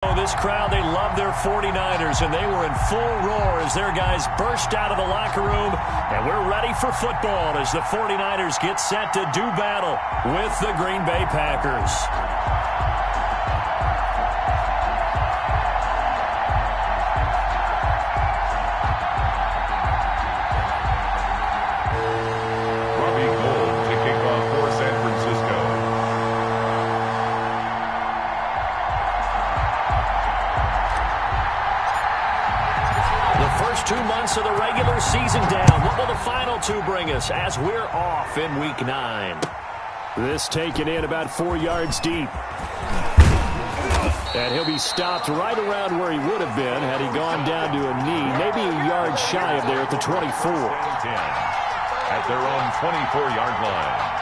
This crowd, they love their 49ers, and they were in full roar as their guys burst out of the locker room. And we're ready for football as the 49ers get set to do battle with the Green Bay Packers. Of the regular season down. What will the final two bring us as we're off in Week 9? This taken in about 4 yards deep. And he'll be stopped right around where he would have been had he gone down to a knee, maybe a yard shy of there at the 24. At their own 24-yard line.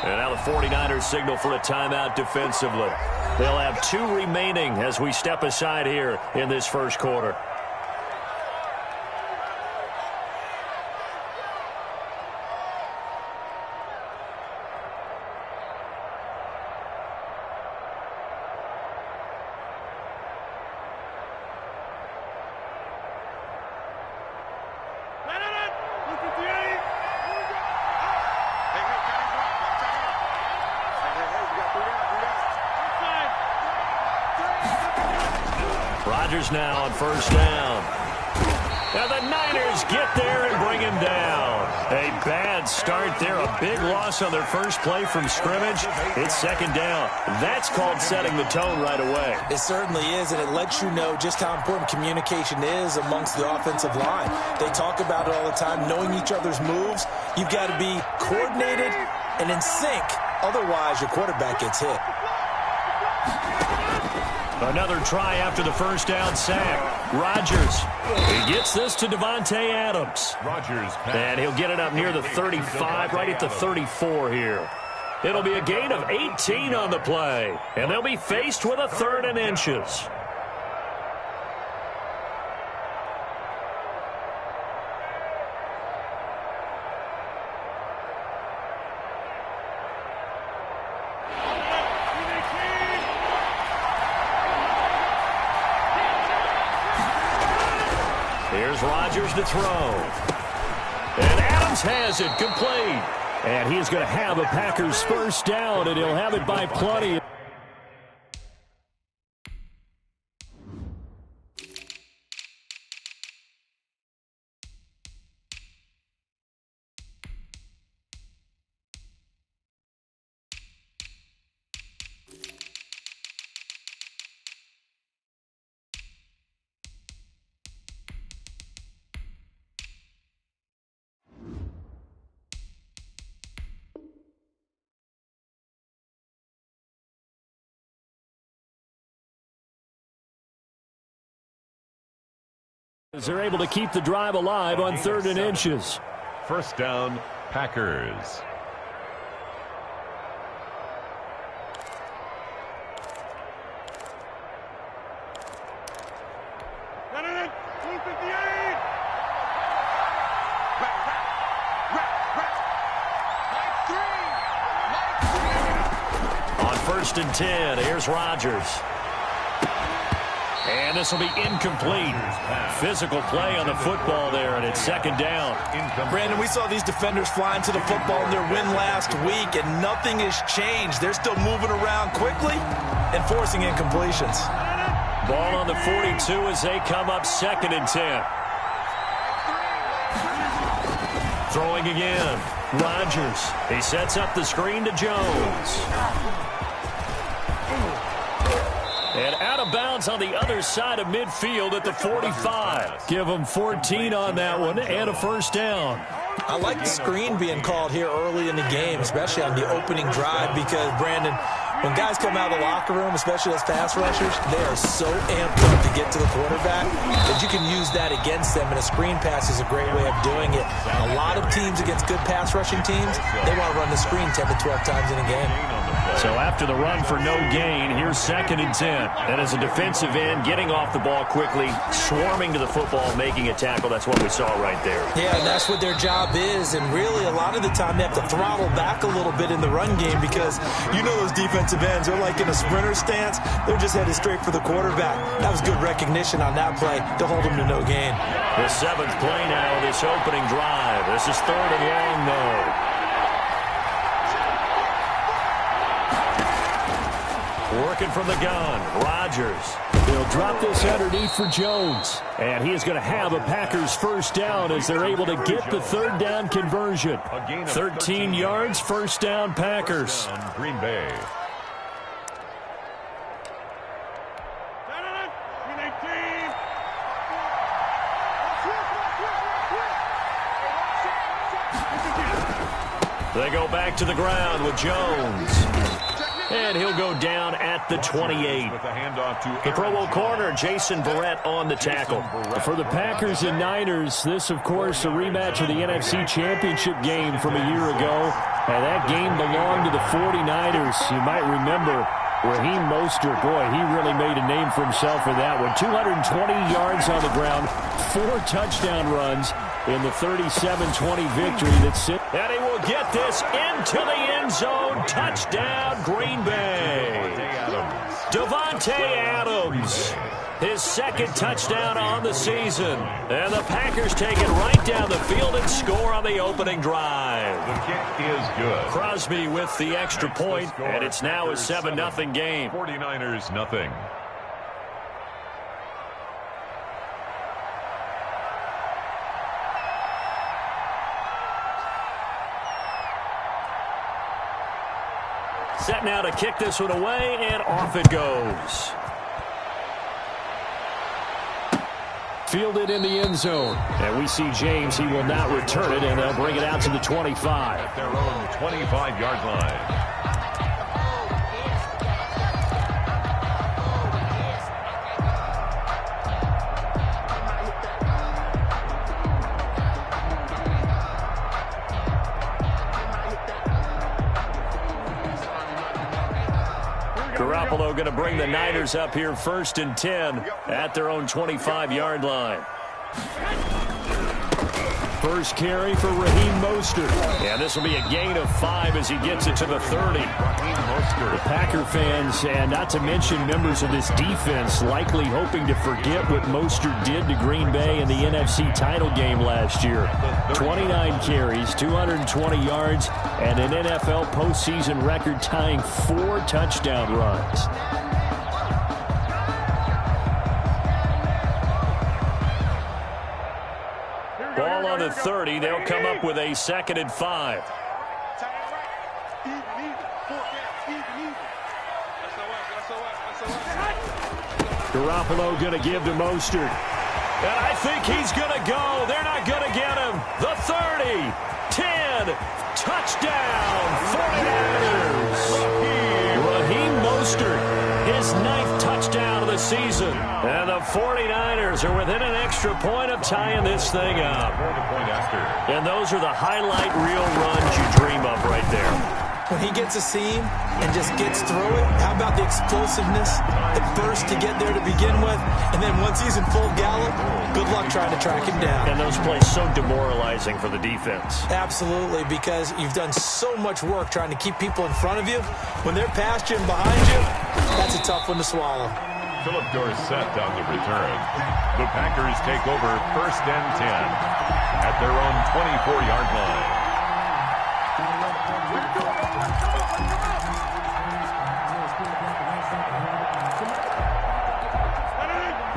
And now the 49ers signal for a timeout defensively. They'll have 2 remaining as we step aside here in this first quarter. Rodgers now on first down. And the Niners get there and bring him down. A bad start there. A big loss on their first play from scrimmage. It's second down. That's called setting the tone right away. It certainly is, and it lets you know just how important communication is amongst the offensive line. They talk about it all the time, knowing each other's moves. You've got to be coordinated and in sync. Otherwise, your quarterback gets hit. Another try after the first down sack. Rodgers. He gets this to Davante Adams. Rodgers. And he'll get it up near the 35, right at the 34 here. It'll be a gain of 18 on the play. And they'll be faced with a 3rd and inches. Here's Rodgers to throw. And Adams has it complete. And he's going to have a Packers first down, and he'll have it by plenty. They're able to keep the drive alive on 3rd and inches. First down, Packers. On 1st and 10, here's Rodgers. And this will be incomplete. Physical play on the football there, and it's second down. Brandon, we saw these defenders flying to the football in their win last week, and nothing has changed. They're still moving around quickly and forcing incompletions. Ball on the 42 as they come up 2nd and 10. Throwing again. Rodgers. He sets up the screen to Jones. And out of bounds on the other side of midfield at the 45. Give them 14 on that one and a first down. I like the screen being called here early in the game, especially on the opening drive, because, Brandon, when guys come out of the locker room, especially as pass rushers, they are so amped up to get to the quarterback that you can use that against them, and a screen pass is a great way of doing it. A lot of teams against good pass rushing teams, they want to run the screen 10 to 12 times in a game. So after the run for no gain, here's 2nd and 10. And as a defensive end, getting off the ball quickly, swarming to the football, making a tackle, that's what we saw right there. Yeah, and that's what their job is. And really, a lot of the time, they have to throttle back a little bit in the run game because you know those defensive ends, they're like in a sprinter stance. They're just headed straight for the quarterback. That was good recognition on that play to hold them to no gain. The 7th play now of this opening drive. This is 3rd and long, though. Working from the gun, Rodgers. They'll drop this underneath for Jones. And he is going to have a Packers first down as they're able to get the 3rd down conversion. 13 yards, first down, Packers. Green Bay. They go back to the ground with Jones. And he'll go down at the 28. The Pro Bowl corner, Jason Verrett, on the tackle. For the Packers and Niners, this, of course, a rematch of the NFC Championship game from a year ago. And that game belonged to the 49ers. You might remember Raheem Mostert. Boy, he really made a name for himself in that one. 220 yards on the ground, 4 touchdown runs in the 37-20 victory that's it. And he will get this into the end zone. Touchdown, Green Bay. Davante Adams. His 2nd touchdown on the season. And the Packers take it right down the field and score on the opening drive. The kick is good. Crosby with the extra point, and it's now a 7-0 game. 49ers nothing. Set now to kick this one away, and off it goes. Fielded in the end zone. And we see James. He will not return it, and they'll bring it out to the 25. At their own 25-yard line. Garoppolo going to bring the Niners up here 1st and 10 at their own 25-yard line. First carry for Raheem Mostert. And this will be a gain of 5 as he gets it to the 30. The Packer fans, and not to mention members of this defense, likely hoping to forget what Mostert did to Green Bay in the NFC title game last year. 29 carries, 220 yards, and an NFL postseason record-tying 4 touchdown runs. Ball on the 30. They'll come up with a 2nd and 5. Garoppolo going to give to Mostert. And I think he's going to go. They're not going to get him. The 30, 10, touchdown, 49ers. Raheem Mostert, his 9th touchdown of the season. And the 49ers are within an extra point of tying this thing up. And those are the highlight reel runs you dream of right there. When he gets a seam and just gets through it, how about the explosiveness, the burst to get there to begin with, and then once he's in full gallop, good luck trying to track him down. And those plays so demoralizing for the defense. Absolutely, because you've done so much work trying to keep people in front of you. When they're past you and behind you, that's a tough one to swallow. Philip Dorsett on the return. The Packers take over 1st and 10 at their own 24-yard line.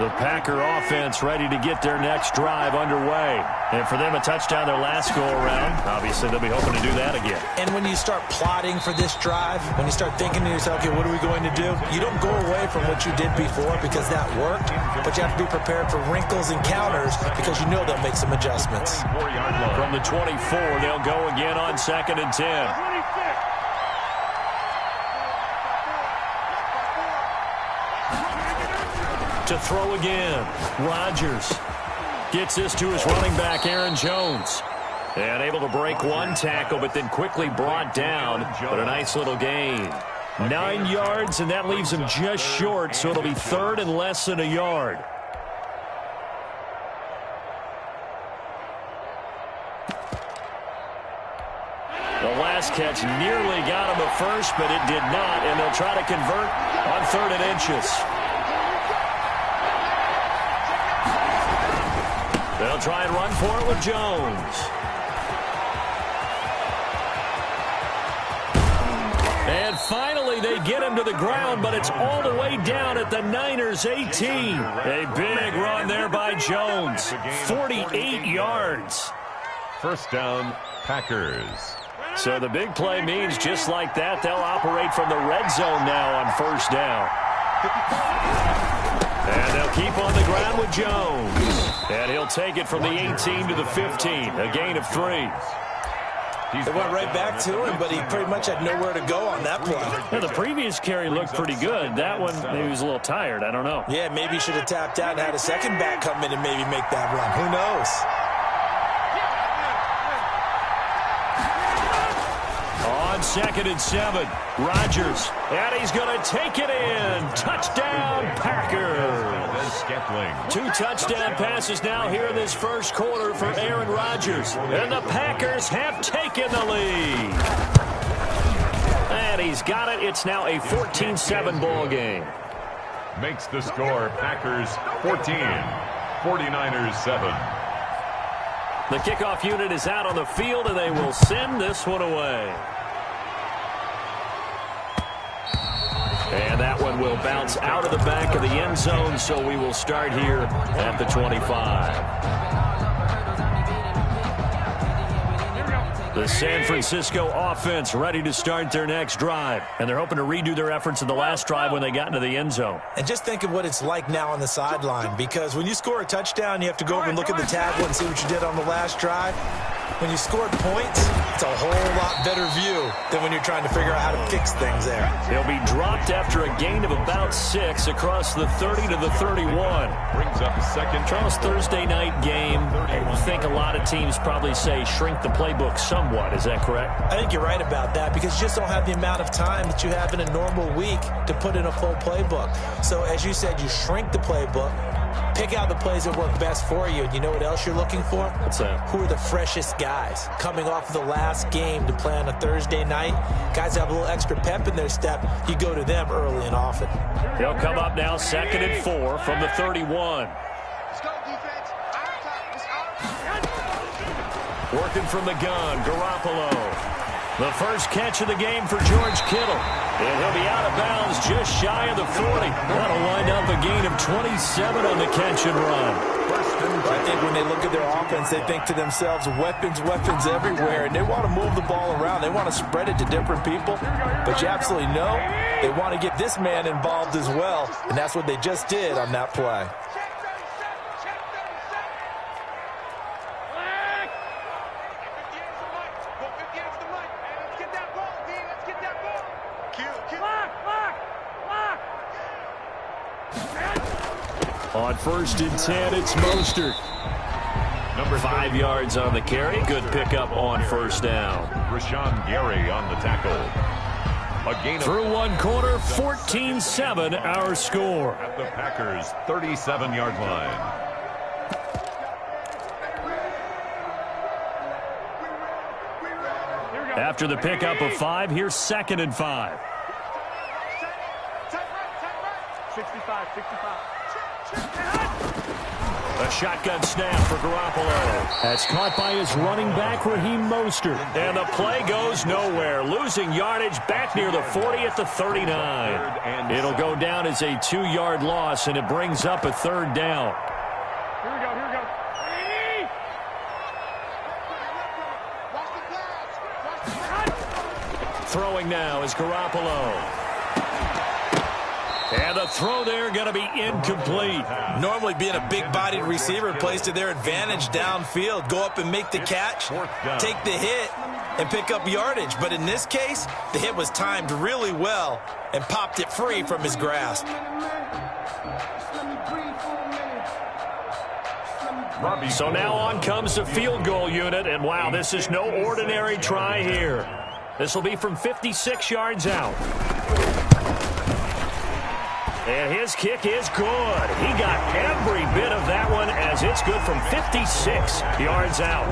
The Packer offense ready to get their next drive underway. And for them, a touchdown their last go-around. Obviously, they'll be hoping to do that again. And when you start plotting for this drive, when you start thinking to yourself, okay, what are we going to do? You don't go away from what you did before because that worked, but you have to be prepared for wrinkles and counters because you know they'll make some adjustments. From the 24, they'll go again on 2nd and 10. To throw again, Rodgers gets this to his running back, Aaron Jones. And able to break one tackle, but then quickly brought down, but a nice little gain. 9 yards, and that leaves him just short, so it'll be third and less than a yard. The last catch nearly got him a first, but it did not, and they'll try to convert on 3rd and inches. They'll try and run for it with Jones. And finally, they get him to the ground, but it's all the way down at the Niners' 18. A big run there by Jones. 48 yards. First down, Packers. So the big play means just like that, they'll operate from the red zone now on first down. And they'll keep on the ground with Jones. And he'll take it from the 18 to the 15, a gain of 3. They went right back to him, but he pretty much had nowhere to go on that play. Yeah, the previous carry looked pretty good. That one, maybe he was a little tired. I don't know. Yeah, maybe he should have tapped out and had a second back come in and maybe make that run. Who knows? On 2nd and 7, Rodgers. And he's going to take it in. Touchdown, Packers. 2 touchdown passes now here in this first quarter for Aaron Rodgers. And the Packers have taken the lead. And he's got it. It's now a 14-7 ball game. Makes the score Packers 14, 49ers 7. The kickoff unit is out on the field, and they will send this one away. And that one will bounce out of the back of the end zone, so we will start here at the 25. The San Francisco offense ready to start their next drive. And they're hoping to redo their efforts in the last drive when they got into the end zone. And just think of what it's like now on the sideline, because when you score a touchdown, you have to go over and look at the tablet and see what you did on the last drive. When you scored points, it's a whole lot better view than when you're trying to figure out how to fix things there. He'll be dropped after a gain of about 6 across the 30 to the 31. Brings up second. Charles, Thursday night game, I think a lot of teams probably say shrink the playbook somewhat. Is that correct? I think you're right about that, because you just don't have the amount of time that you have in a normal week to put in a full playbook. So as you said, you shrink the playbook, pick out the plays that work best for you. And you know what else you're looking for? What's that? Who are the freshest guys coming off of the last game to play on a Thursday night? Guys have a little extra pep in their step. You go to them early and often. He'll come up now 2nd and 4 from the 31. Working from the gun, Garoppolo. The first catch of the game for George Kittle. And he'll be out of bounds just shy of the 40. That'll wind up a gain of 27 on the catch and run. I think when they look at their offense, they think to themselves, weapons, weapons everywhere. And they want to move the ball around. They want to spread it to different people. But you absolutely know they want to get this man involved as well. And that's what they just did on that play. On 1st and 10, it's Mostert. Number 5 yards on the carry. Good pickup on first down. Rashawn Gary on the tackle. A gain through one quarter, 14-7 our score. At the Packers' 37-yard line. After the pickup of 5, here's 2nd and 5. 65. A shotgun snap for Garoppolo. That's caught by his running back, Raheem Mostert. And the play goes nowhere. Losing yardage back near the 40 at the 39. It'll go down as a 2-yard loss, and it brings up a 3rd down. Here we go. Throwing now is Garoppolo. And the throw there going to be incomplete. Normally being a big-bodied receiver plays to their advantage downfield. Go up and make the catch, take the hit, and pick up yardage. But in this case, the hit was timed really well and popped it free from his grasp. So now on comes the field goal unit. And, wow, this is no ordinary try here. This will be from 56 yards out. And his kick is good. He got every bit of that one as it's good from 56 yards out.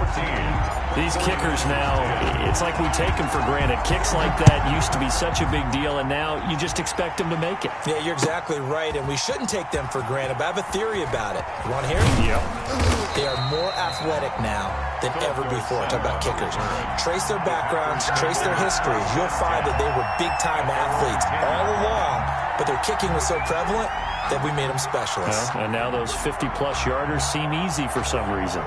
These kickers now, it's like we take them for granted. Kicks like that used to be such a big deal, and now you just expect them to make it. Yeah, you're exactly right, and we shouldn't take them for granted, but I have a theory about it. You want to hear it? Yep. They are more athletic now than ever before. Talk about kickers. Trace their backgrounds, trace their histories. You'll find that they were big-time athletes all along, but their kicking was so prevalent that we made them specialists. Well, and now those 50-plus yarders seem easy for some reason.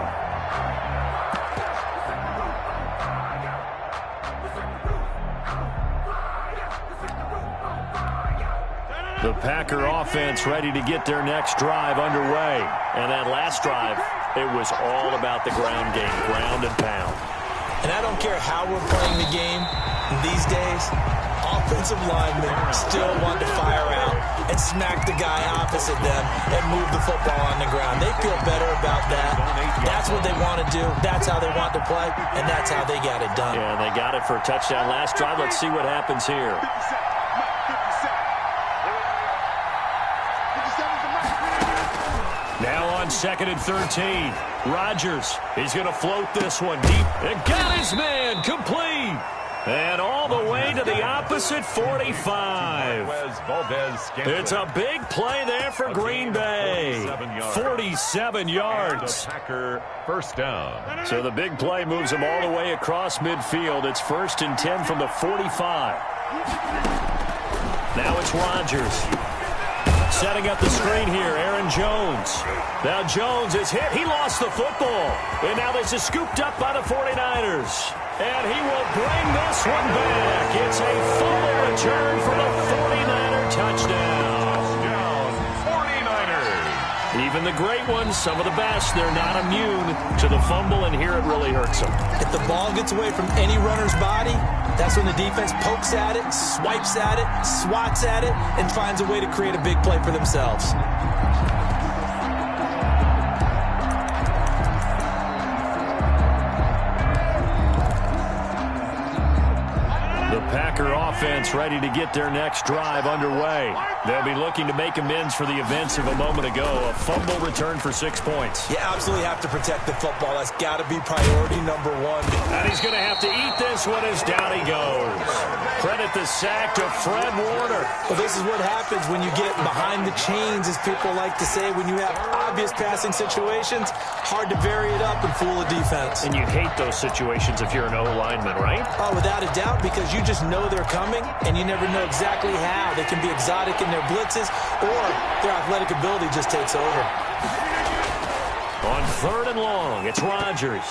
The Packer offense ready to get their next drive underway. And that last drive, it was all about the ground game, ground and pound. And I don't care how we're playing the game these days, offensive linemen still want to fire out and smack the guy opposite them and move the football on the ground. They feel better about that. That's what they want to do. That's how they want to play, and that's how they got it done. Yeah, they got it for a touchdown last drive. Let's see what happens here. Now on 2nd and 13. Rodgers, he's going to float this one deep. And got his man complete. And all the way to the opposite 45. It's a big play there for Green Bay. 47 yards. Packer first down. So the big play moves him all the way across midfield. It's 1st and 10 from the 45. Now it's Rodgers. Setting up the screen here, Aaron Jones. Now Jones is hit. He lost the football. And now this is scooped up by the 49ers. And he will bring this one back. It's a fumble return for the 49er touchdown. Touchdown, 49ers. Even the great ones, some of the best, they're not immune to the fumble, and here it really hurts them. If the ball gets away from any runner's body, that's when the defense pokes at it, swipes at it, swats at it, and finds a way to create a big play for themselves. The Packer offense ready to get their next drive underway. They'll be looking to make amends for the events of a moment ago. A fumble return for 6 points. You absolutely have to protect the football. That's got to be priority number one. And he's going to have to eat this one as down he goes. Credit the sack to Fred Warner. Well, this is what happens when you get behind the chains, as people like to say. When you have obvious passing situations, hard to vary it up and fool a defense. And you hate those situations if you're an O-lineman, right? Oh, without a doubt, because you just know they're coming, and you never know exactly how. They can be exotic in their blitzes, or their athletic ability just takes over. On 3rd and long, it's Rodgers.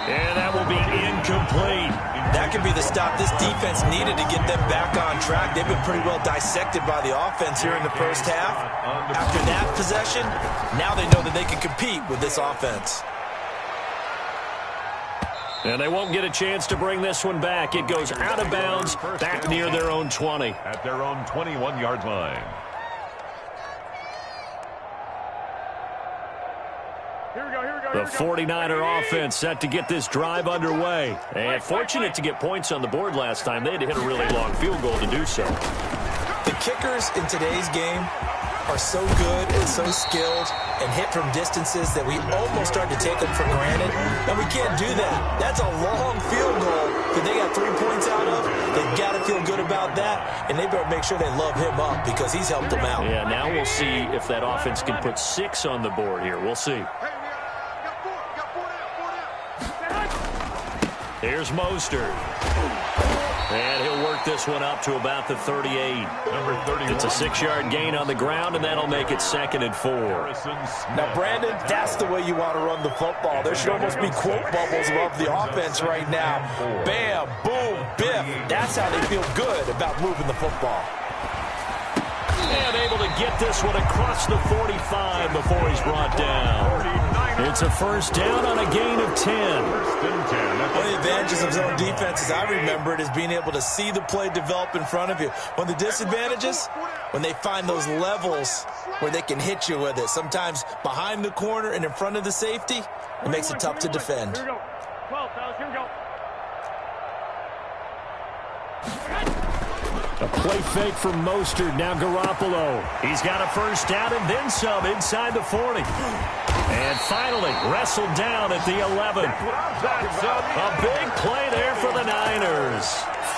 And that will be incomplete. That could be the stop this defense needed to get them back on track. They've been pretty well dissected by the offense here in the first half. After that possession, now they know that they can compete with this offense. And they won't get a chance to bring this one back. It goes out of bounds, back near their own 20. At their own 21-yard line. The 49er offense set to get this drive underway. And fortunate to get points on the board last time. They had to hit a really long field goal to do so. The kickers in today's game are so good and so skilled and hit from distances that we almost start to take them for granted. And we can't do that. That's a long field goal that they got 3 points out of. They've got to feel good about that, and they better make sure they love him up because he's helped them out. Yeah, now we'll see if that offense can put 6 on the board here. We'll see. Here's Mostert. And he'll work this one up to about the 38. Number 31. It's a 6-yard gain on the ground, and that'll make it 2nd and 4. Now, Brandon, that's the way you want to run the football. There should almost be quote bubbles above the offense right now. Bam, boom, biff. That's how they feel good about moving the football. And able to get this one across the 45 before he's brought down. It's a first down on a gain of 10. One of the advantages of zone defense, as I remember it, is being able to see the play develop in front of you. One of the disadvantages, when they find those levels where they can hit you with it. Sometimes behind the corner and in front of the safety, it makes it tough to defend. Here we go. 12, fellas, here we go. A play fake from Mostert. Now Garoppolo. He's got a first down and then some inside the 40. And finally wrestled down at the 11. A big play there for the Niners.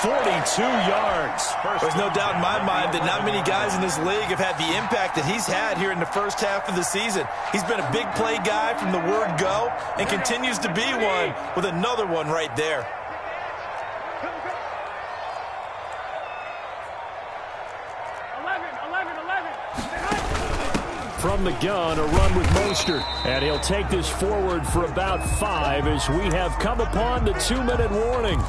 42 yards. There's no doubt in my mind that not many guys in this league have had the impact that he's had here in the first half of the season. He's been a big play guy from the word go and continues to be one with another one right there. From the gun, a run with Mostert. And he'll take this forward for about 5 as we have come upon the 2-minute warning.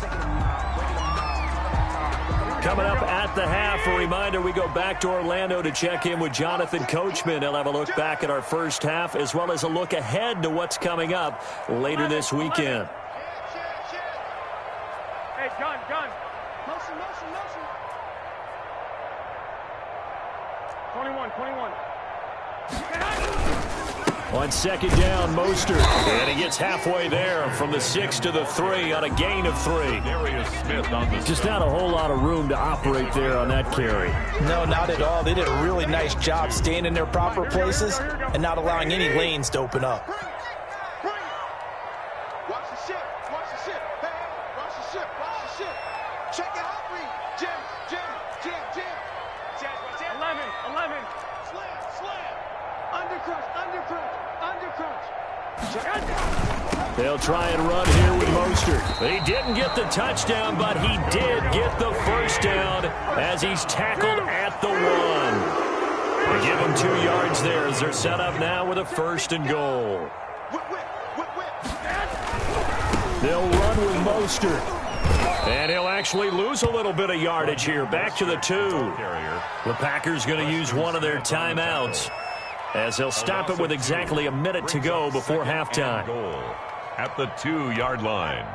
Coming up at the half, a reminder, we go back to Orlando to check in with Jonathan Coachman. He'll have a look back at our first half as well as a look ahead to what's coming up later this weekend. Hey, gun. Motion. 21. On second down, Mostert. And he gets halfway there from the 6 to the 3 on a gain of 3. Darius Smith on the Just not a whole lot of room to operate there on that carry. No, not at all. They did a really nice job staying in their proper places and not allowing any lanes to open up. Watch the ship. Hey, watch the ship. Check it out, Reed. Jim. 11. Slam. Undercrunch. They'll try and run here with Mostert. He didn't get the touchdown, but he did get the first down as he's tackled at the 1. They give him 2 yards there as they're set up now with a 1st and goal. Whip. They'll run with Mostert. And he'll actually lose a little bit of yardage here. Back to the 2. The Packers going to use one of their timeouts as they'll stop it with exactly a minute to go before halftime. Goal at the 2-yard line.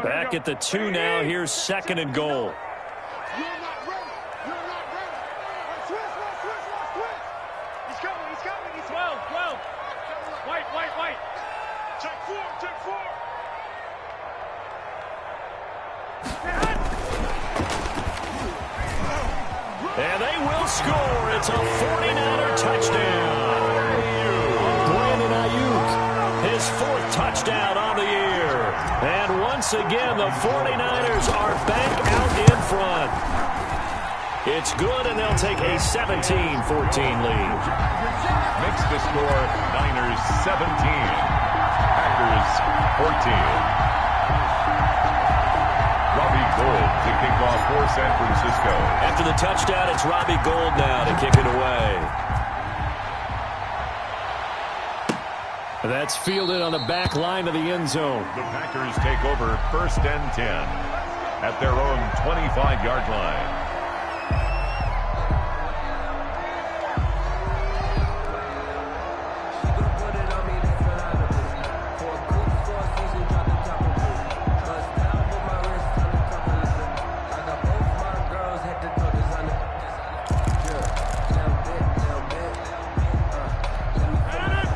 Back at the 2 now. Here's 2nd and goal. You're not ready. Switch. He's coming. 12. White. Check 4. And they will score. It's a 49er touchdown. Brandon Ayuk. His 4th touchdown on the year. And once again, the 49ers are back out in front. It's good, and they'll take a 17-14 lead. Makes the score Niners 17. Packers 14. Robbie Gould to kick off for San Francisco. After the touchdown, it's Robbie Gould now to kick it away. That's fielded on the back line of the end zone. The Packers take over 1st and 10 at their own 25-yard line.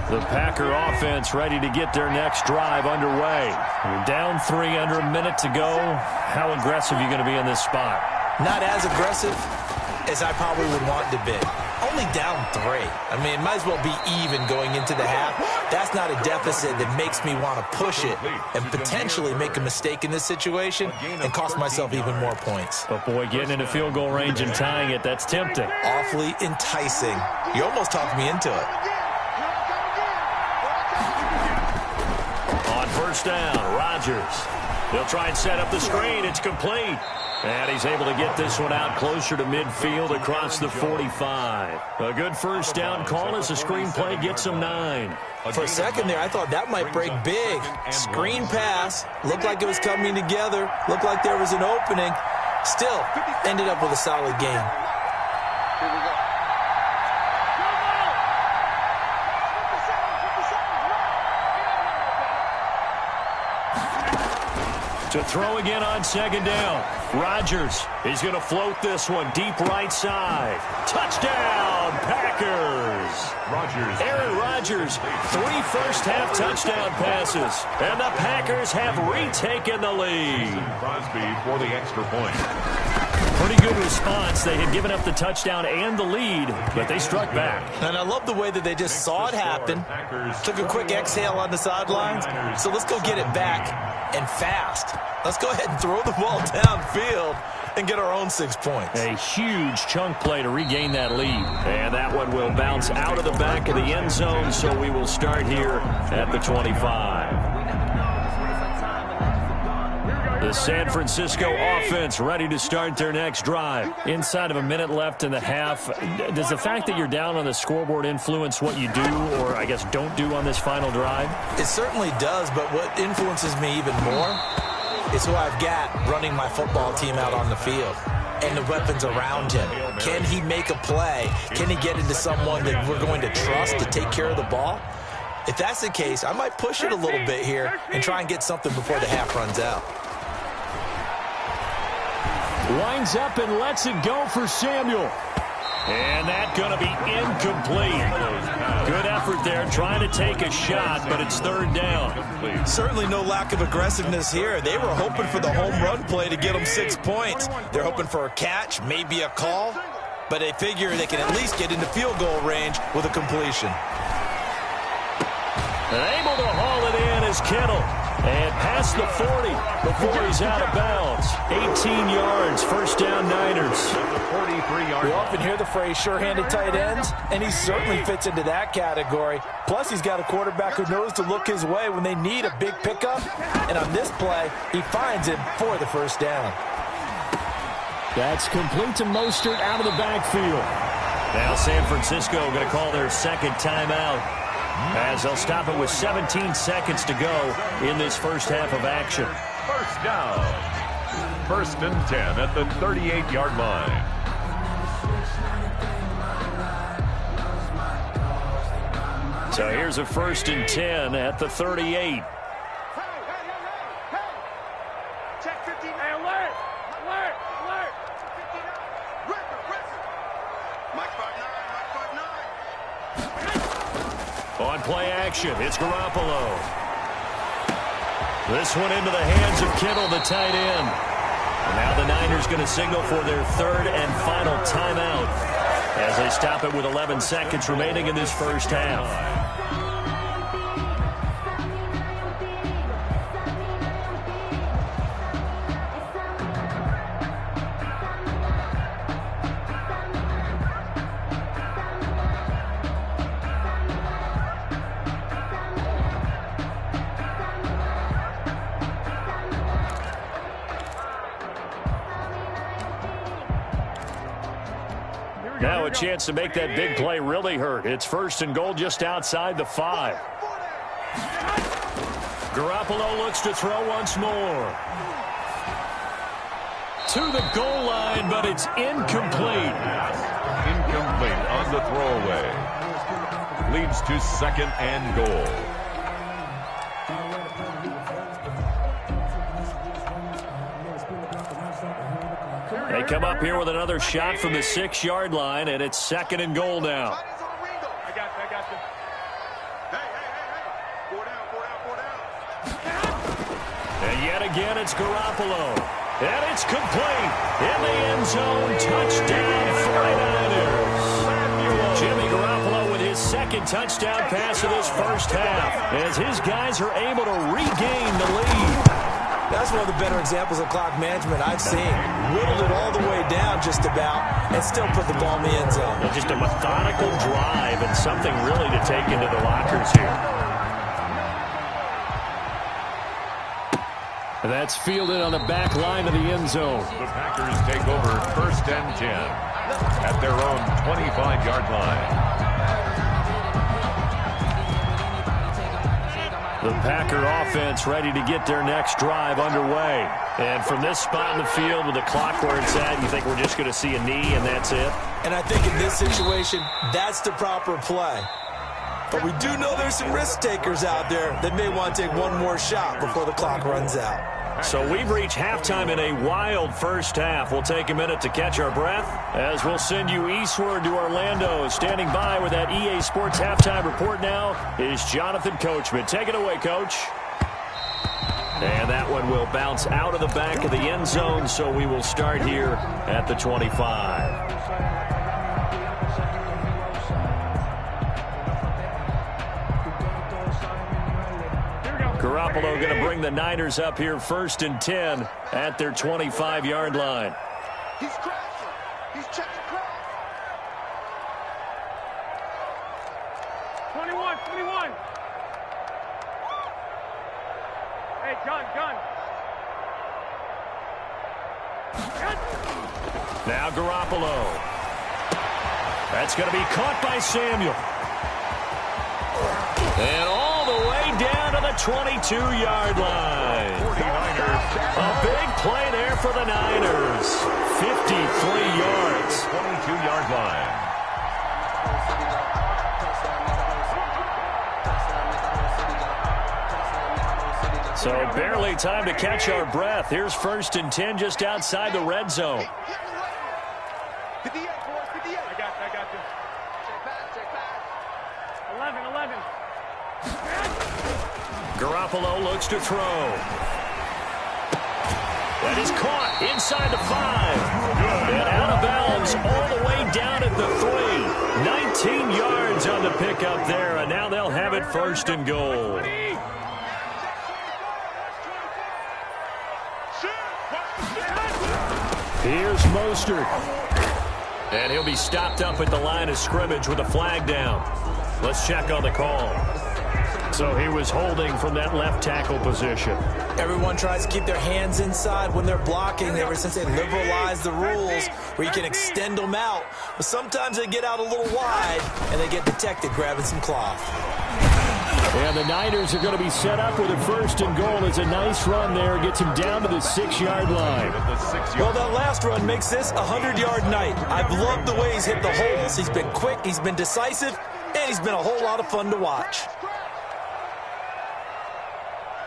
The Packer offense ready to get their next drive underway. You're down 3 under a minute to go. How aggressive are you going to be in this spot? Not as aggressive as I probably would want to be. Only down 3. I mean, it might as well be even going into the half. That's not a deficit that makes me want to push it and potentially make a mistake in this situation and cost myself even more points. But, boy, getting into field goal range and tying it, that's tempting. Awfully enticing. You almost talked me into it. On 1st down, Rodgers. He'll try and set up the screen. It's complete. And he's able to get this one out closer to midfield across the 45. A good 1st down call as the screen play gets him 9. For a second there, I thought that might break big. Screen pass. Looked like it was coming together. Looked like there was an opening. Still, ended up with a solid game. Here we go. To throw again on second down. Rodgers. He's going to float this one deep right side. Touchdown, Packers. Rodgers. Aaron Rodgers, 3 first-half touchdown passes. And the Packers have retaken the lead. Crosby for the extra point. Pretty good response. They had given up the touchdown and the lead, but they struck back. And I love the way that they just saw it happen. Took a quick exhale on the sidelines. So let's go get it back and fast. Let's go ahead and throw the ball downfield and get our own 6 points. A huge chunk play to regain that lead. And that one will bounce out of the back of the end zone, so we will start here at the 25. The San Francisco offense ready to start their next drive. Inside of a minute left in the half, does the fact that you're down on the scoreboard influence what you do, or I guess don't do on this final drive? It certainly does, but what influences me even more is who I've got running my football team out on the field and the weapons around him. Can he make a play? Can he get into someone that we're going to trust to take care of the ball? If that's the case, I might push it a little bit here and try and get something before the half runs out. Winds up and lets it go for Samuel. And that's going to be incomplete. Good effort there, trying to take a shot, but it's third down. Certainly no lack of aggressiveness here. They were hoping for the home run play to get them 6 points. They're hoping for a catch, maybe a call, but they figure they can at least get into field goal range with a completion. And able to haul it in is Kittle. And past the 40 before he's out of bounds. 18 yards, first down Niners. 43-yard. We often hear the phrase sure-handed tight ends, and he certainly fits into that category. Plus, he's got a quarterback who knows to look his way when they need a big pickup. And on this play, he finds him for the first down. That's complete to Mostert out of the backfield. Now San Francisco going to call their second timeout, as they'll stop it with 17 seconds to go in this first half of action. First down. 1st and 10 at the 38-yard line. So here's a 1st and 10 at the 38. Check 15. Hey, alert! Alert! Alert! Mike 5'9", On play action, it's Garoppolo. This one into the hands of Kittle, the tight end. And now the Niners going to signal for their third and final timeout as they stop it with 11 seconds remaining in this first half. Now a chance to make that big play really hurt. It's 1st and goal just outside the 5. Garoppolo looks to throw once more. To the goal line, but it's incomplete. Incomplete on the throwaway. Leads to 2nd and goal. They come up here with another shot from the 6-yard line, and it's 2nd and goal now. I got you. I got you. Hey. 4 down. And yet again, it's Garoppolo. And it's complete. In the end zone, touchdown 49ers. Jimmy Garoppolo with his 2nd touchdown pass of this first half, as his guys are able to regain the lead. That's one of the better examples of clock management I've seen. Whittled it all the way down just about and still put the ball in the end zone. And just a methodical drive and something really to take into the lockers here. That's fielded on the back line of the end zone. The Packers take over 1st and 10 at their own 25-yard line. The Packer offense ready to get their next drive underway. And from this spot in the field with the clock where it's at, you think we're just going to see a knee and that's it? And I think in this situation, that's the proper play. But we do know there's some risk takers out there that may want to take one more shot before the clock runs out. So we've reached halftime in a wild first half. We'll take a minute to catch our breath as we'll send you eastward to Orlando. Standing by with that EA Sports halftime report now is Jonathan Coachman. Take it away, Coach. And that one will bounce out of the back of the end zone, so we will start here at the 25. Garoppolo going to bring the Niners up here 1st and 10 at their 25-yard line. He's crashing. He's checking crash. 21. Hey, gun. Now Garoppolo. That's going to be caught by Samuel. And all the way down to the 22-yard line. 49ers. A big play there for the Niners. 53 yards. 22-yard line. So barely time to catch our breath. Here's 1st and 10 just outside the red zone. 58, boys, 58. I got you. Check pass. 11. Garoppolo looks to throw. That is caught inside the 5. And out of bounds all the way down at the 3. 19 yards on the pickup there, and now they'll have it 1st and goal. Here's Mostert. And he'll be stopped up at the line of scrimmage with a flag down. Let's check on the call. So he was holding from that left tackle position. Everyone tries to keep their hands inside when they're blocking ever since they liberalized the rules where you can extend them out. But sometimes they get out a little wide and they get detected grabbing some cloth. And the Niners are going to be set up with a 1st and goal. It's a nice run there. Gets him down to the 6-yard line. Well, that last run makes this a 100-yard night. I've loved the way he's hit the holes. He's been quick, he's been decisive, and he's been a whole lot of fun to watch.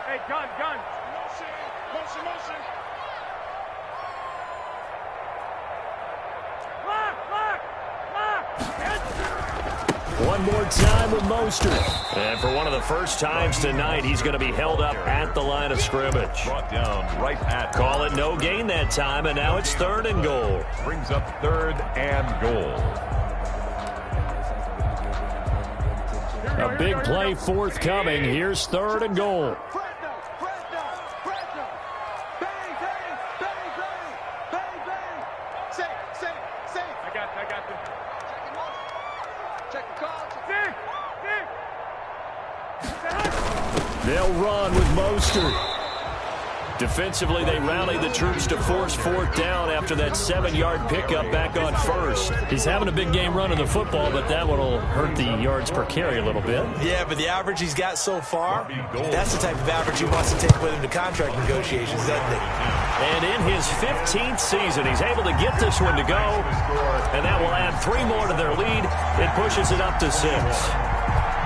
Hey, gun. Motion. Lock. One more time with Mostert. And for one of the first times tonight, he's going to be held up at the line of scrimmage. Brought down right at. Call it no gain that time, and now it's 3rd and goal. Brings up 3rd and goal. A big play forthcoming. Here's 3rd and goal. Fresno. Bang. Safe. I got you. Check the call. They'll run with Mostert. Defensively, they rallied the troops to force 4th down after that 7-yard pickup back on 1st. He's having a big game running the football, but that one will hurt the yards per carry a little bit. Yeah, but the average he's got so far, that's the type of average he wants to take with him to contract negotiations, doesn't he? And in his 15th season, he's able to get this one to go, and that will add 3 more to their lead. It pushes it up to 6.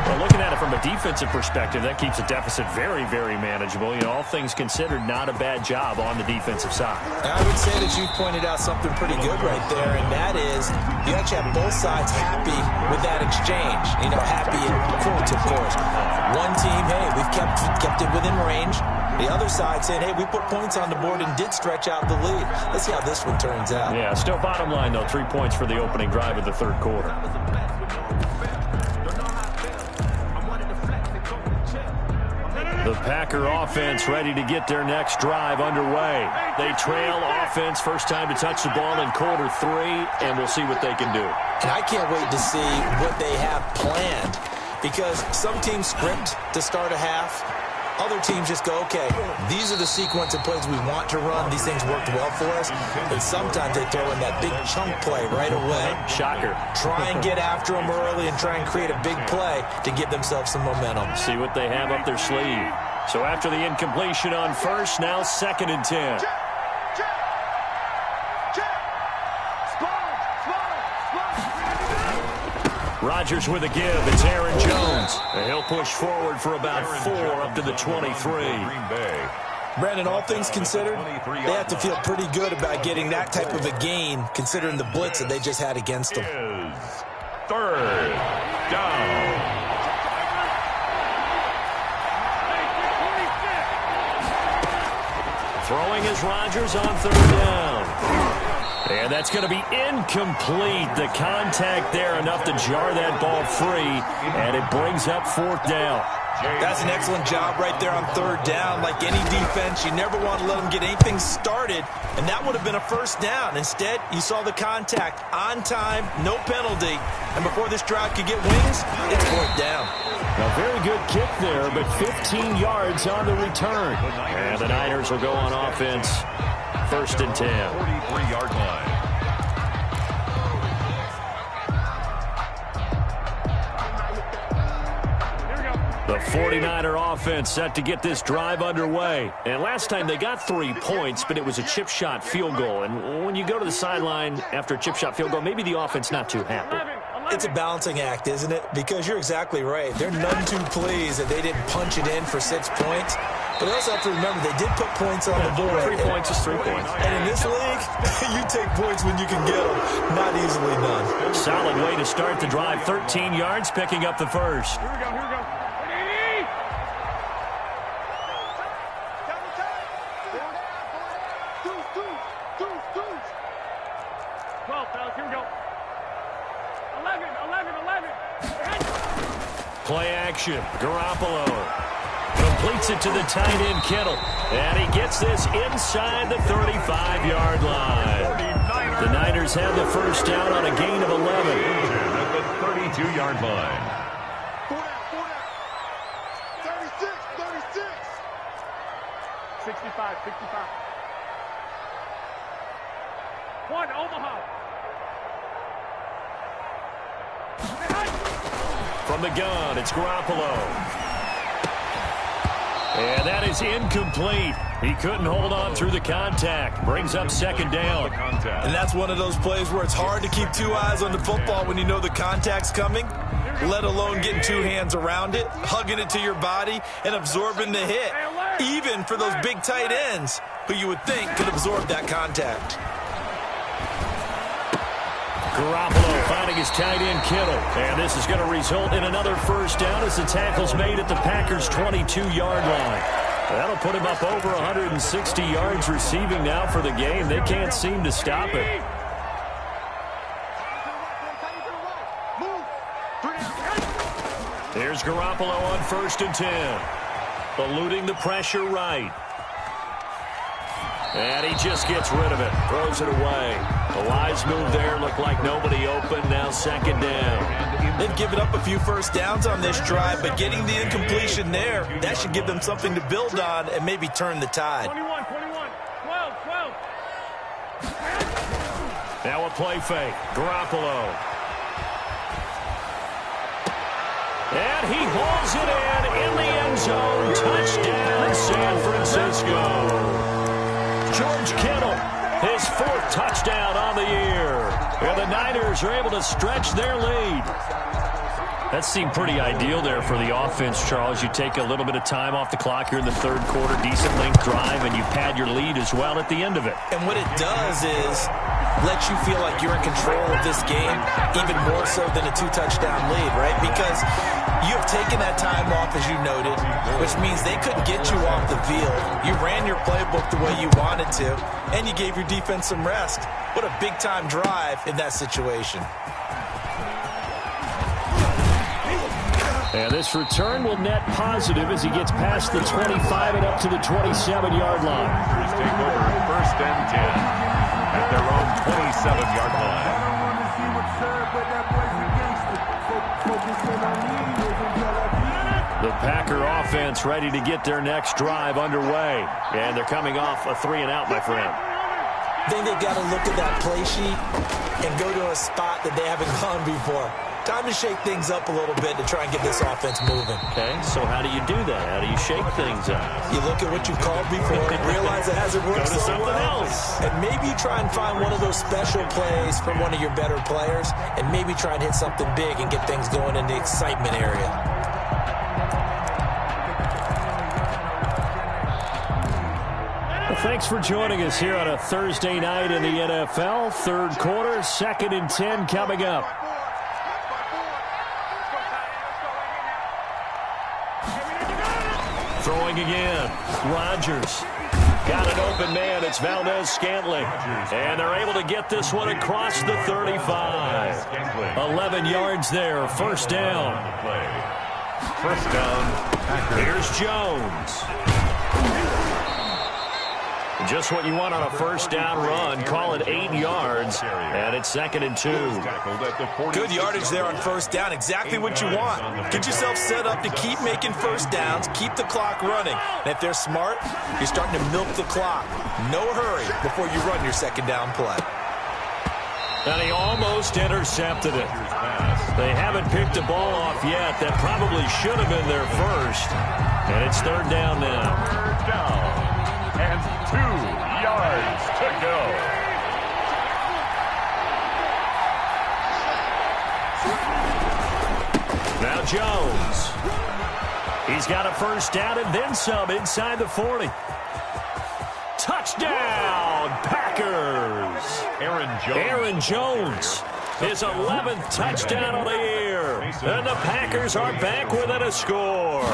Well, looking at it from a defensive perspective, that keeps the deficit very, very manageable. You know, all things considered, not a bad job on the defensive side. And I would say that you've pointed out something pretty good right there, and that is you actually have both sides happy with that exchange. You know, happy in quotes, of course. One team, hey, we've kept it within range. The other side saying, hey, we put points on the board and did stretch out the lead. Let's see how this one turns out. Yeah, still bottom line, though, 3 points for the opening drive of the 3rd quarter. The Packer offense ready to get their next drive underway. They trail offense, first time to touch the ball in quarter 3, and we'll see what they can do. And I can't wait to see what they have planned, because some teams script to start a half. Other teams just go, okay, these are the sequence of plays we want to run. These things worked well for us. But sometimes they throw in that big chunk play right away. Shocker. Try and get after them early and try and create a big play to give themselves some momentum. See what they have up their sleeve. So after the incompletion on 1st, now 2nd and 10. Rodgers with a give. It's Aaron Jones. And he'll push forward for about 4 up to the 23. Green Bay. Brandon, all things considered, they have to feel pretty good about getting that type of a gain, considering the blitz that they just had against them. Is third down. Throwing is Rodgers on third down. And that's going to be incomplete. The contact there enough to jar that ball free, and it brings up fourth down. That's an excellent job right there on third down. Like any defense, you never want to let them get anything started, and that would have been a first down. Instead, you saw the contact on time, no penalty, and before this drive could get wings, it's fourth down. A very good kick there, but 15 yards on the return. And the Niners will go on offense, first and 10. 43-yard line. The 49er offense set to get this drive underway. And last time they got 3 points, but it was a chip shot field goal. And when you go to the sideline after a chip shot field goal, maybe the offense not too happy. It's a balancing act, isn't it? Because you're exactly right. They're none too pleased that they didn't punch it in for 6 points. But they also have to remember they did put points on the board. 3 points is 3 points. And in this league, you take points when you can get them. Not easily done. Solid way to start the drive. 13 yards, picking up the first. Here we go, here we go. Play action. Garoppolo completes it to the tight end Kittle. And he gets this inside the 35-yard line. The Niners have the first down on a gain of 11. At the 32-yard line. 36. 65. 1, Omaha. From the gun, it's Garoppolo. And that is incomplete. He couldn't hold on through the contact. Brings up second down. And that's one of those plays where it's hard to keep 2 eyes on the football when you know the contact's coming, let alone getting 2 hands around it, hugging it to your body, and absorbing the hit, even for those big tight ends who you would think could absorb that contact. Garoppolo finding his tight end Kittle. And this is going to result in another first down as the tackle's made at the Packers' 22-yard line. That'll put him up over 160 yards receiving now for the game. They can't seem to stop it. Here's Garoppolo on first and 10. Eluding the pressure right. And he just gets rid of it. Throws it away. A wise move there. Looked like nobody open. Now second down. They've given up a few first downs on this drive, but getting the incompletion there, that should give them something to build on and maybe turn the tide. 21. 12. Now a play fake. Garoppolo. And he hauls it in the end zone. Touchdown, San Francisco. George Kittle, his 4th touchdown on the year. And the Niners are able to stretch their lead. That seemed pretty ideal there for the offense, Charles. You take a little bit of time off the clock here in the third quarter, decent length drive, and you pad your lead as well at the end of it. And what it does is let you feel like you're in control of this game, even more so than a 2-touchdown lead, right? Because you have taken that time off, as you noted, which means they couldn't get you off the field. You ran your playbook the way you wanted to, and you gave your defense some rest. What a big-time drive in that situation. And this return will net positive as he gets past the 25 and up to the 27-yard line. Packers take over first and 10 at their own 27-yard line. The Packer offense ready to get their next drive underway. And they're coming off a 3-and-out, my friend. I think they've got to look at that play sheet and go to a spot that they haven't gone before. Time to shake things up a little bit to try and get this offense moving. Okay, so how do you do that? How do you shake things up? You look at what you called before, realize it hasn't worked so well, and maybe you try and find one of those special plays from one of your better players, and maybe try and hit something big and get things going in the excitement area. Thanks for joining us here on a Thursday night in the NFL. Third quarter, 2nd and 10 coming up. Throwing again. Rodgers. Got an open man. It's Valdez-Scantling. And they're able to get this one across the 35. 11 yards there. First down. First down. Here's Jones. Just what you want on a first down run. Call it 8 yards. And it's 2nd and 2. Good yardage there on first down. Exactly what you want. Get yourself set up to keep making first downs. Keep the clock running. And if they're smart, you're starting to milk the clock. No hurry before you run your second down play. And he almost intercepted it. They haven't picked the ball off yet. That probably should have been their first. And it's third down now. Third down. And 2 yards to go. Now Jones. He's got a first down and then some inside the 40. Touchdown, Packers. Aaron Jones. His 11th touchdown of the year. And the Packers are back within a score.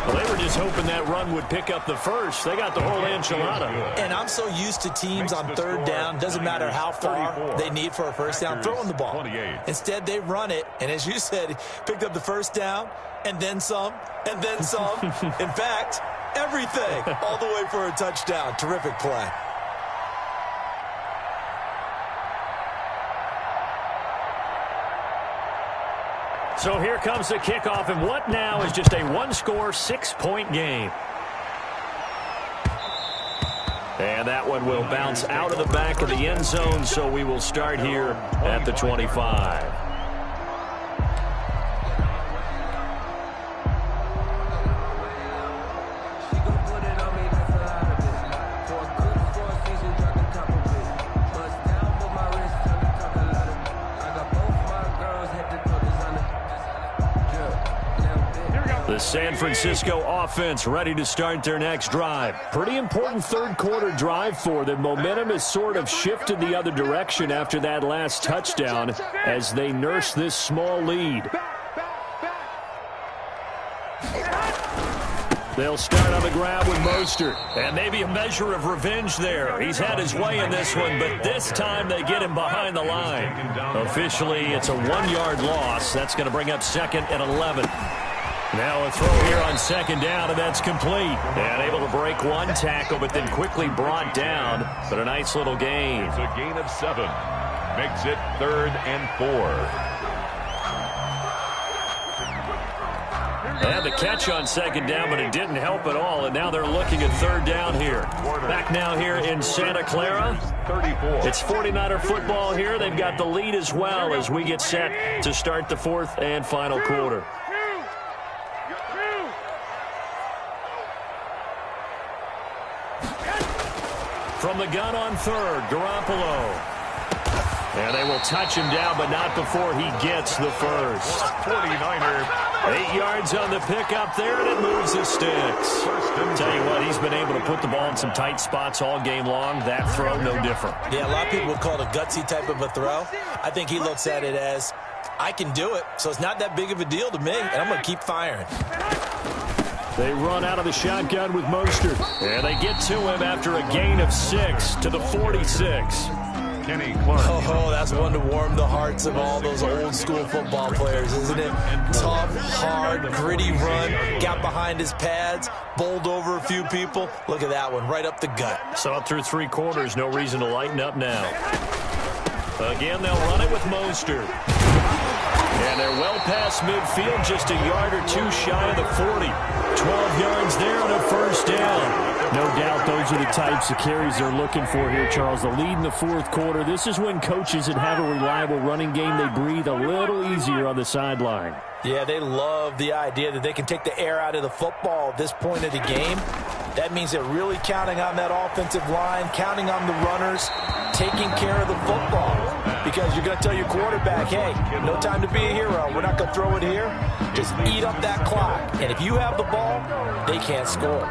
Well, they were just hoping that run would pick up the first. They got the whole enchilada. And I'm so used to teams on third down, doesn't matter how far they need for a first down, throwing the ball. Instead, they run it, and as you said, picked up the first down, and then some, and then some. In fact, everything, all the way for a touchdown. Terrific play. So here comes the kickoff, and what now is just a one-score, 6-point game. And that one will bounce out of the back of the end zone, so we will start here at the 25. The San Francisco offense ready to start their next drive. Pretty important third quarter drive for them. Momentum has sort of shifted the other direction after that last touchdown as they nurse this small lead. They'll start on the ground with Mostert. And maybe a measure of revenge there. He's had his way in this one, but this time they get him behind the line. Officially, it's a 1-yard loss. That's going to bring up 2nd and 11. Now a throw here on second down, and that's complete. And able to break one tackle, but then quickly brought down. But a nice little gain. It's a gain of 7. Makes it 3rd and 4. They had the catch on second down, but it didn't help at all. And now they're looking at third down here. Back now here in Santa Clara. 34. It's 49er football here. They've got the lead as well as we get set to start the fourth and final quarter. From the gun on third, Garoppolo. And they will touch him down, but not before he gets the first. 49er. 8 yards on the pickup there, and it moves the sticks. Tell you what, he's been able to put the ball in some tight spots all game long. That throw, no different. Yeah, a lot of people would call it a gutsy type of a throw. I think he looks at it as, I can do it, so it's not that big of a deal to me, and I'm going to keep firing. They run out of the shotgun with Mostert. And they get to him after a gain of 6 to the 46. Kenny Clark. Oh, that's one to warm the hearts of all those old-school football players, isn't it? Tough, hard, gritty run. Got behind his pads, bowled over a few people. Look at that one, right up the gut. So up through 3 quarters, no reason to lighten up now. Again, they'll run it with Mostert. And they're well past midfield, just a yard or two shy of the 40. 12 yards there and a first down. No doubt those are the types of carries they're looking for here, Charles. The lead in the fourth quarter. This is when coaches that have a reliable running game, they breathe a little easier on the sideline. Yeah, they love the idea that they can take the air out of the football at this point of the game. That means they're really counting on that offensive line, counting on the runners, taking care of the football. Because you're going to tell your quarterback, hey, no time to be a hero. We're not going to throw it here. Just eat up that clock. And if you have the ball, they can't score.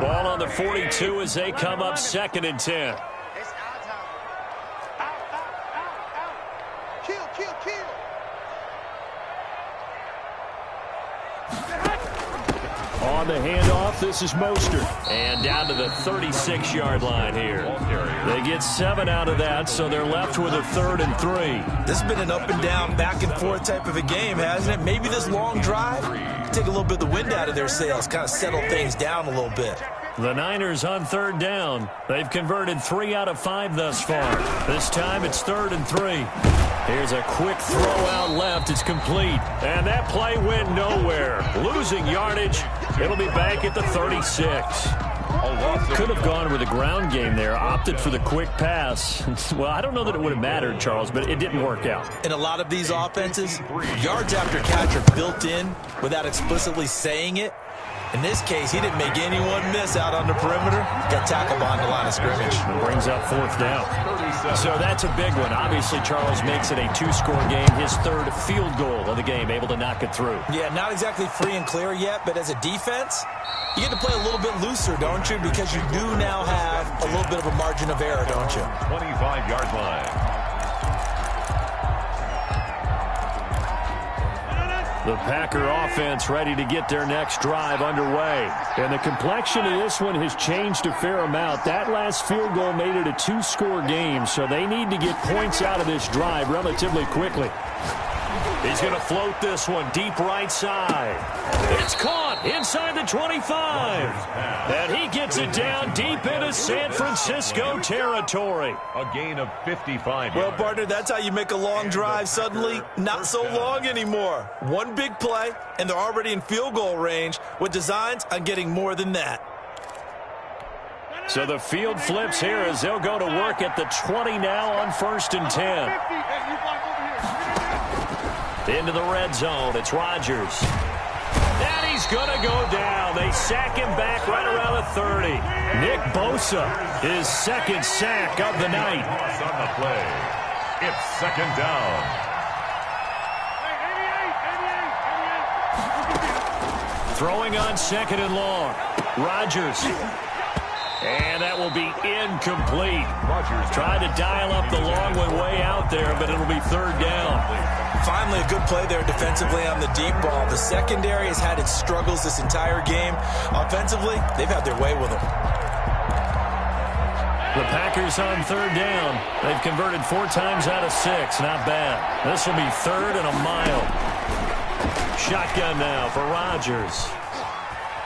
Ball on the 42 as they come up 2nd and 10. It's our time. Out. Kill. On the handoff, this is Mostert. And down to the 36-yard line here. They get 7 out of that, so they're left with a 3rd and 3. This has been an up and down, back and forth type of a game, hasn't it? Maybe this long drive take a little bit of the wind out of their sails, kind of settle things down a little bit. The Niners on 3rd down. They've converted 3 out of 5 thus far. This time it's 3rd and 3. Here's a quick throw out left. It's complete. And that play went nowhere. Losing yardage. It'll be back at the 36. Could have gone with a ground game there. Opted for the quick pass. Well, I don't know that it would have mattered, Charles, but it didn't work out. In a lot of these offenses, yards after catch are built in without explicitly saying it. In this case, he didn't make anyone miss out on the perimeter. Got tackled behind the line of scrimmage. And brings up 4th down. So that's a big one. Obviously, Charles makes it a 2-score game. His 3rd field goal of the game, able to knock it through. Yeah, not exactly free and clear yet, but as a defense, you get to play a little bit looser, don't you? Because you do now have a little bit of a margin of error, don't you? 25-yard line. The Packer offense ready to get their next drive underway. And the complexion of this one has changed a fair amount. That last field goal made it a 2-score game, so they need to get points out of this drive relatively quickly. He's going to float this one deep right side. It's caught inside the 25. And he gets it down deep into San Francisco territory. A gain of 55 Well, yards. partner, that's how you make a long drive suddenly not so long anymore. One big play, and they're already in field goal range with designs on getting more than that. So the field flips here as they'll go to work at the 20 now on 1st and 10. Into the red zone. It's Rodgers. And he's going to go down. They sack him back right around the 30. Nick Bosa, his 2nd sack of the night. On the play. It's 2nd down. Throwing on 2nd and long. Rodgers. And that will be incomplete. Rodgers Tried to dial up the long one way out there, but it'll be 3rd down. Finally, a good play there defensively on the deep ball. The secondary has had its struggles this entire game. Offensively, they've had their way with them. The Packers on 3rd down. They've converted 4 times out of 6. Not bad. This will be 3rd and a mile. Shotgun now for Rodgers.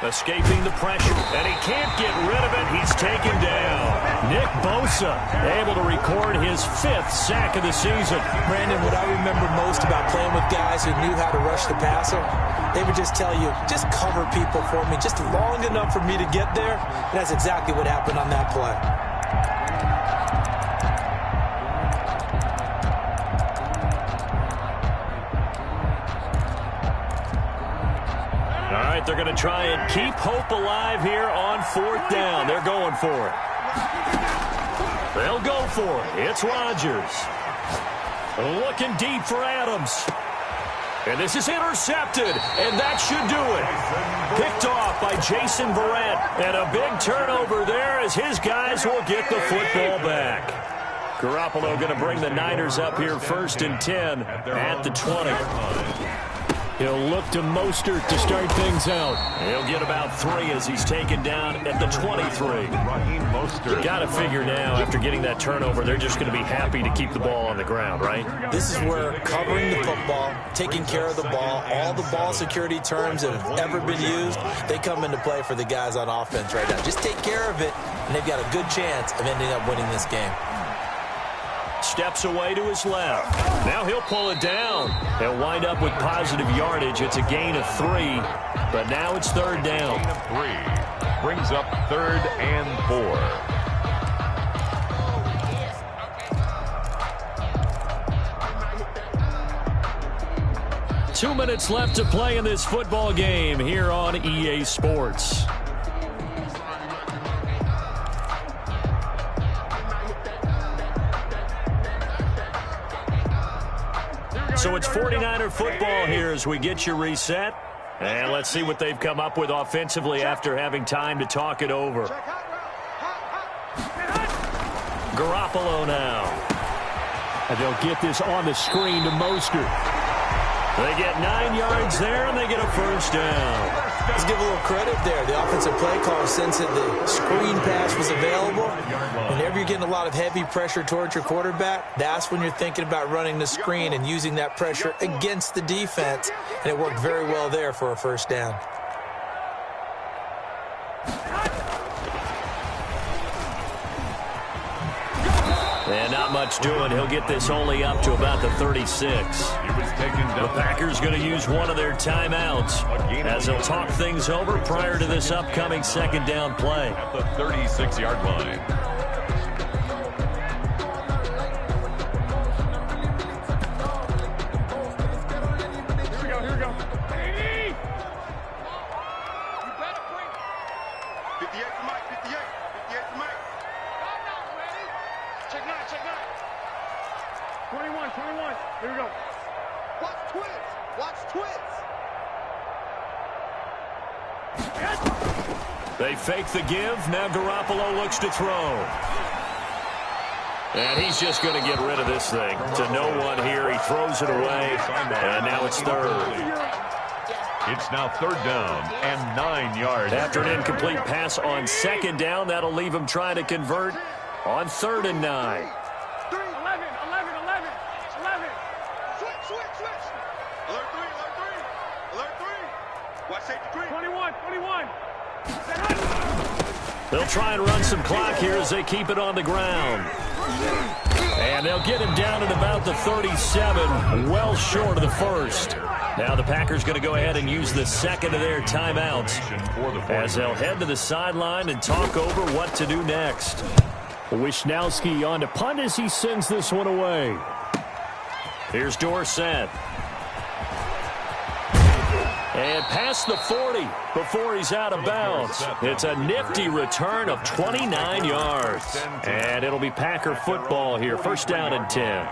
Escaping the pressure, and he can't get rid of it. He's taken down. Nick Bosa able to record his 5th sack of the season. Brandon, what I remember most about playing with guys who knew how to rush the passer, they would just tell you, just cover people for me, just long enough for me to get there. And that's exactly what happened on that play. All right, they're going to try and keep hope alive here on 4th down. They're going for it. They'll go for it. It's Rodgers. Looking deep for Adams. And this is intercepted, and that should do it. Picked off by Jason Verrett. And a big turnover there as his guys will get the football back. Garoppolo going to bring the Niners up here 1st and 10 at the 20. He'll look to Mostert to start things out. He'll get about 3 as he's taken down at the 23. Raheem Mostert. Got to figure now, after getting that turnover, they're just going to be happy to keep the ball on the ground, right? This is where covering the football, taking care of the ball, all the ball security terms that have ever been used, they come into play for the guys on offense right now. Just take care of it, and they've got a good chance of ending up winning this game. Steps away to his left. Now he'll pull it down. They'll wind up with positive yardage. It's a gain of 3, but now it's 3rd down. Gain of 3. Brings up 3rd and 4. 2 minutes left to play in this football game here on EA Sports. So it's 49er football here as we get you reset. And let's see what they've come up with offensively after having time to talk it over. Garoppolo now. And they'll get this on the screen to Mostert. They get 9 yards there, and they get a first down. Let's give a little credit there. The offensive play caller sensed that the screen pass was available. Whenever you're getting a lot of heavy pressure towards your quarterback, that's when you're thinking about running the screen and using that pressure against the defense. And it worked very well there for a first down. And not much doing. He'll get this only up to about the 36. The Packers going to use one of their timeouts as they'll talk things over prior to this upcoming second down play. At the 36-yard line. Here we go. 58 to Mike, 58 to Mike. Check 9. 21. Here we go. Watch twins. They fake the give. Now Garoppolo looks to throw. And he's just going to get rid of this thing. To no one here. He throws it away. And now it's third. It's now third down and 9 yards. After an incomplete pass on second down, that'll leave him trying to convert on 3rd and 9. 11. Switch. Alert 3. Watch safety 3. 21. They'll try and run some clock here as they keep it on the ground. And they'll get him down at about the 37, well short of the first. Now the Packers going to go ahead and use the second of their timeouts as they'll head to the sideline and talk over what to do next. Wishnowski on to punt as he sends this one away. Here's Dorsett. And past the 40 before he's out of bounds. It's a nifty return of 29 yards. And it'll be Packer football here. First down and 10.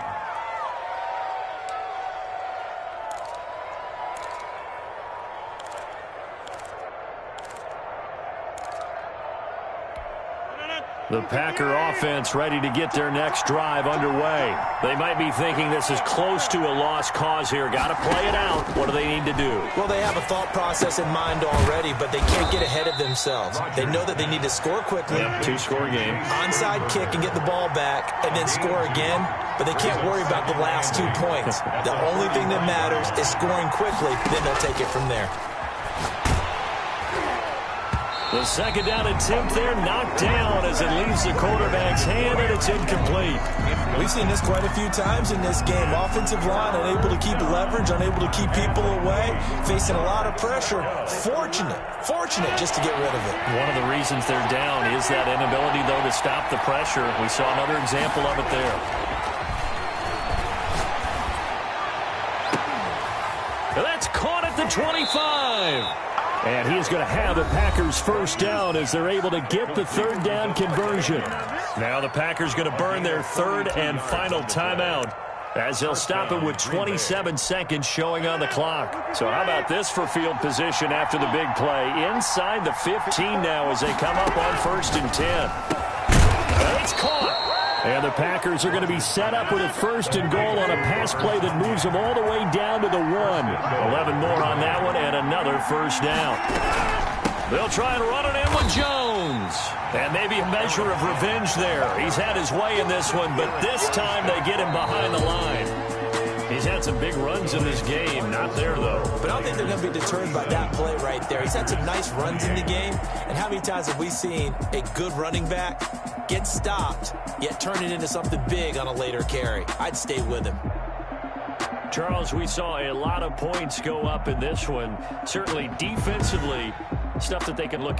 The Packer offense ready to get their next drive underway. They might be thinking this is close to a lost cause here. Got to play it out. What do they need to do? Well, they have a thought process in mind already, but they can't get ahead of themselves. They know that they need to score quickly. Yep, 2-score game. Onside kick and get the ball back and then score again, but they can't worry about the last 2 points. The only thing that matters is scoring quickly, then they'll take it from there. The second down attempt there knocked down as it leaves the quarterback's hand, and it's incomplete. We've seen this quite a few times in this game. Offensive line unable to keep leverage, unable to keep people away, facing a lot of pressure. Fortunate just to get rid of it. One of the reasons they're down is that inability, though, to stop the pressure. We saw another example of it there. That's caught at the 25. And he's going to have the Packers first down as they're able to get the third down conversion. Now the Packers going to burn their third and final timeout as they'll stop it with 27 seconds showing on the clock. So how about this for field position after the big play? Inside the 15 now as they come up on 1st and 10. And it's caught. And the Packers are going to be set up with a 1st and goal on a pass play that moves them all the way down to the 1. 11 more on that one and another first down. They'll try and run it in with Jones. And maybe a measure of revenge there. He's had his way in this one, but this time they get him behind the line. He's had some big runs in this game. Not there, though. But I don't think they're going to be deterred by that play right there. He's had some nice runs in the game. And how many times have we seen a good running back get stopped, yet turn it into something big on a later carry? I'd stay with him. Charles, we saw a lot of points go up in this one. Certainly defensively, stuff that they can look at.